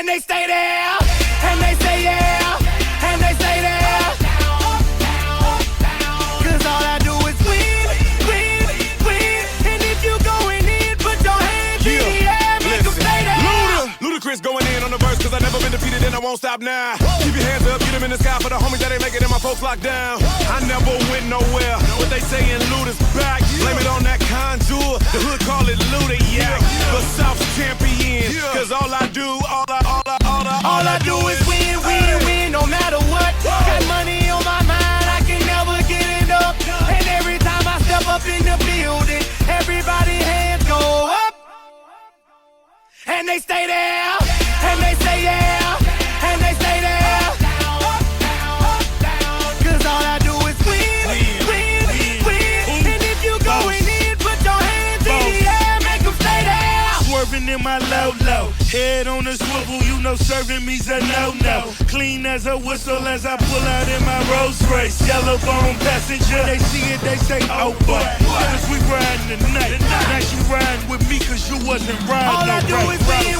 and they stay there, and they say yeah, and they stay there. Cause all I do is win, win, win. And if you going in, put your hands in the air, make them stay there. Ludacris going in on the verse, cause I never been defeated and I won't stop now. Keep your hands up, get them in the sky for the homies that ain't make it and my folks locked down. I never went nowhere, what they saying Luda's back. Blame it on that contour, the hood call it Luda, yeah. But South's champion, cause all I do is win, win, win, no matter what. Got money on my mind, I can never get enough. And every time I step up in the building, everybody hands go up. And they stay there, and they say yeah, and they stay there. Cause all I do is win, win, win. And if you going in, put your hands in the air, make them stay there. Swerving in my low, head on a swivel, you know serving me's a no-no. Clean as a whistle as I pull out in my Rolls Royce. Yellow bone passenger, they see it, they say, oh boy. Cause we riding tonight, now you riding with me cause you wasn't riding. All I do is win,